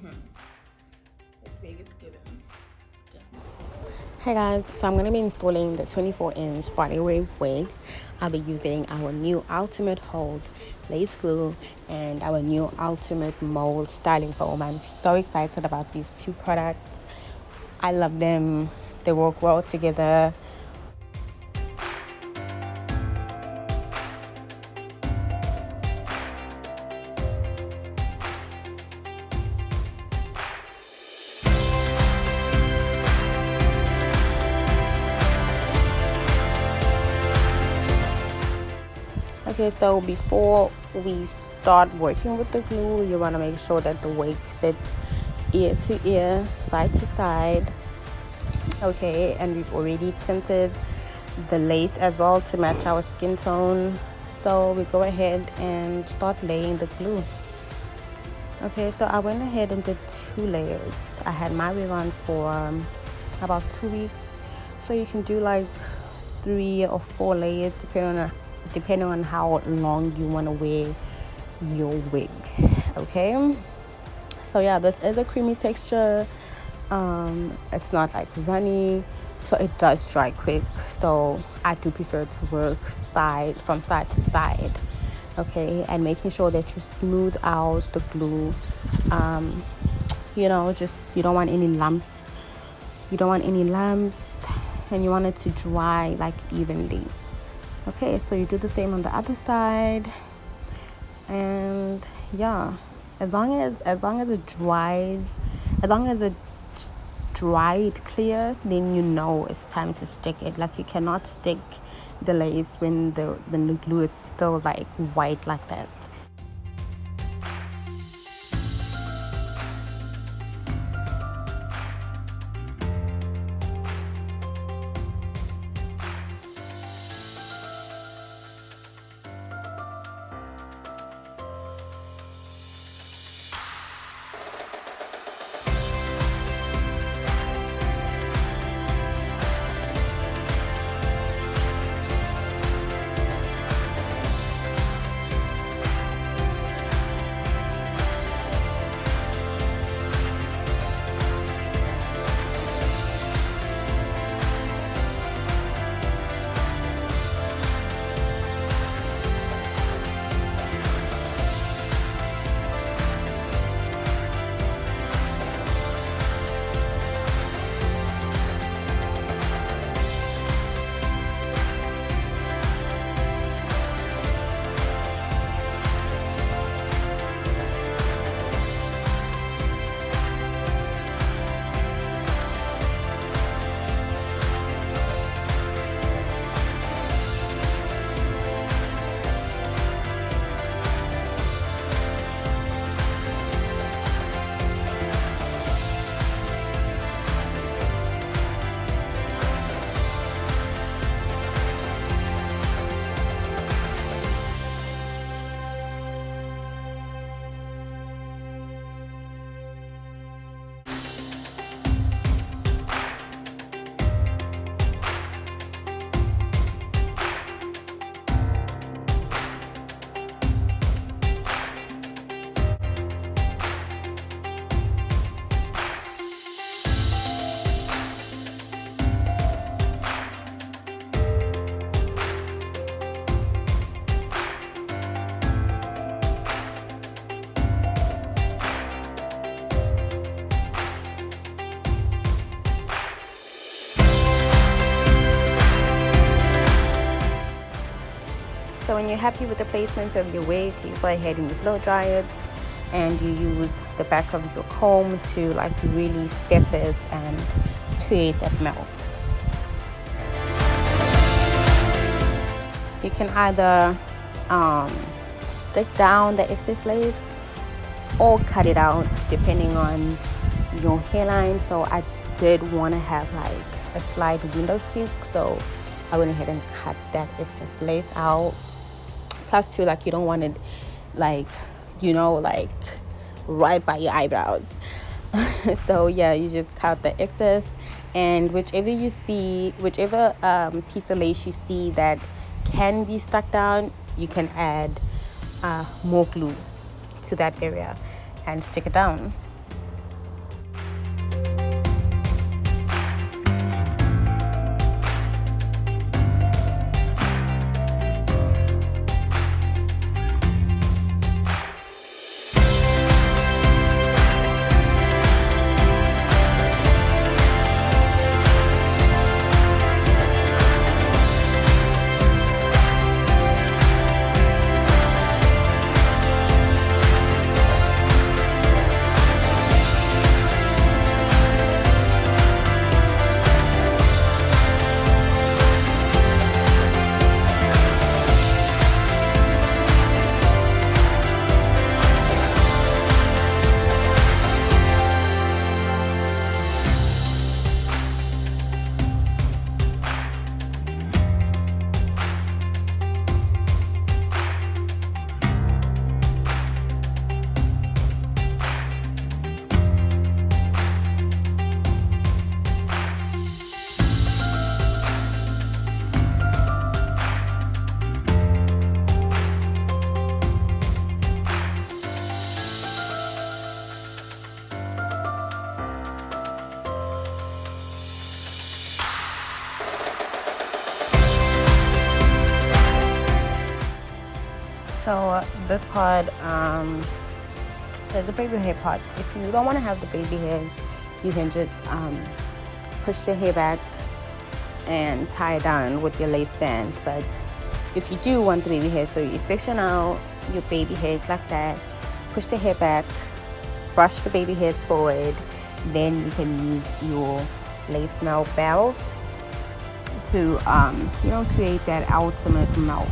It's Vegas given. Hey guys, so I'm going to be installing the 24-inch bodywave wig. I'll be using our new Ultimate Hold lace glue and our new Ultimate Mold styling foam. I'm so excited about these two products. I love them. They work well together. Okay, so before we start working with the glue, you want to make sure that the wig fits ear to ear, side to side. Okay, and we've already tinted the lace as well to match our skin tone. So we go ahead and start laying the glue. Okay, so I went ahead and did 2 layers. I had my wig on for about 2 weeks. So you can do like 3 or 4 layers depending on how long you want to wear your wig. Okay, so yeah, this is a creamy texture. It's not like runny, so it does dry quick. So I do prefer to work from side to side. Okay, and making sure that you smooth out the glue. Just you don't want any lumps. And you want it to dry like evenly. Okay, so you do the same on the other side, and yeah, as long as it dried clear, then you know it's time to stick it. Like, you cannot stick the lace when the glue is still like white like that. So when you're happy with the placement of your wig, you go ahead and you blow dry it, and you use the back of your comb to like really set it and create that melt. You can either stick down the excess lace or cut it out depending on your hairline. So I did want to have like a slight window peak, so I went ahead and cut that excess lace out. Plus too, like, you don't want it like right by your eyebrows. So yeah, you just cut the excess, and whichever piece of lace you see that can be stuck down, you can add more glue to that area and stick it down. So this part is the baby hair part. If you don't want to have the baby hairs, you can just push your hair back and tie it down with your lace band. But if you do want the baby hair, so you section out your baby hairs like that, push the hair back, brush the baby hairs forward, then you can use your lace melt belt to create that ultimate melt.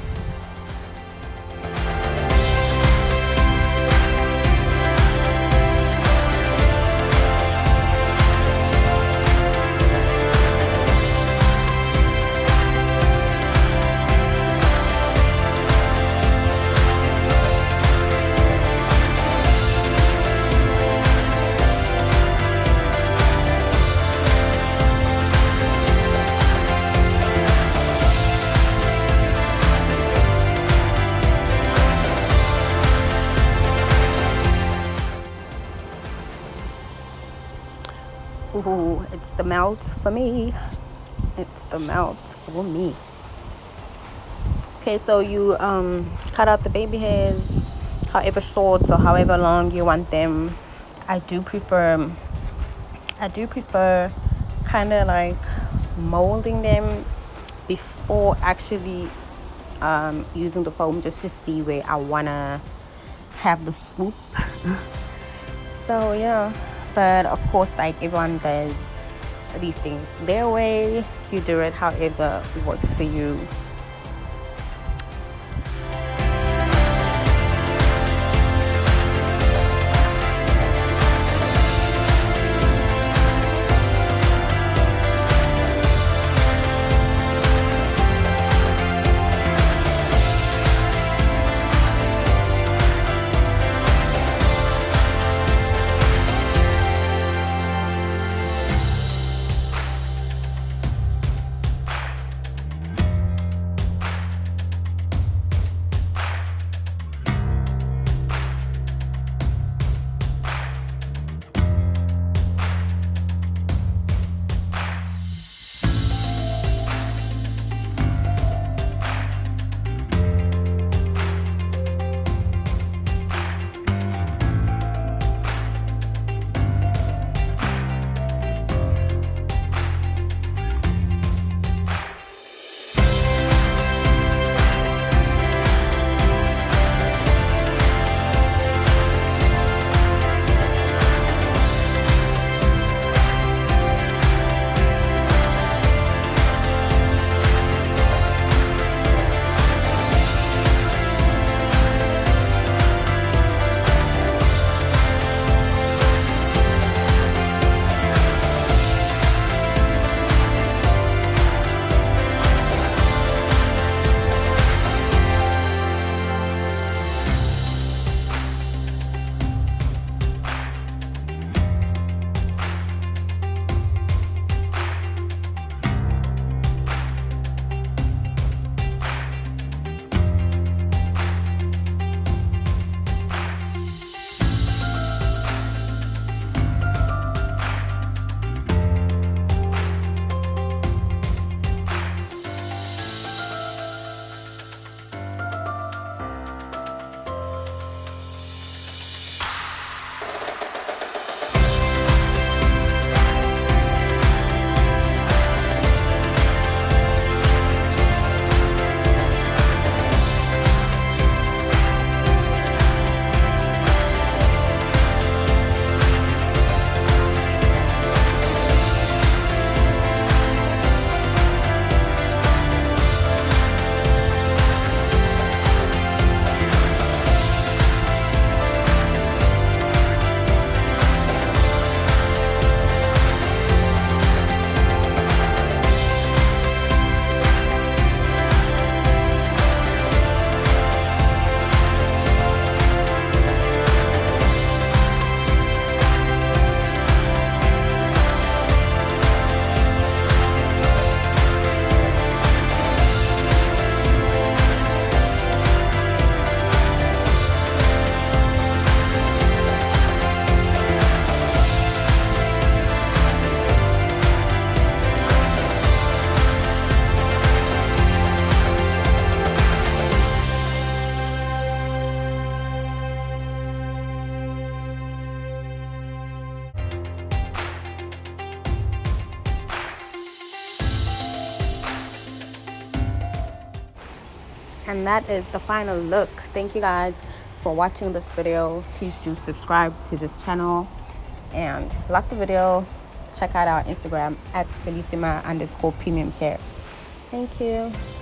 Ooh, it's the melt for me. It's the melt for me. Okay, so you cut out the baby hairs, however short or however long you want them. I do prefer kind of like molding them before actually using the foam, just to see where I wanna have the swoop. So yeah. But of course, like, everyone does these things their way. You do it however works for you. and that is the final look. Thank you guys for watching this video. Please do subscribe to this channel and like the video. Check out our Instagram at Bellissima_Premium Hair. Thank you.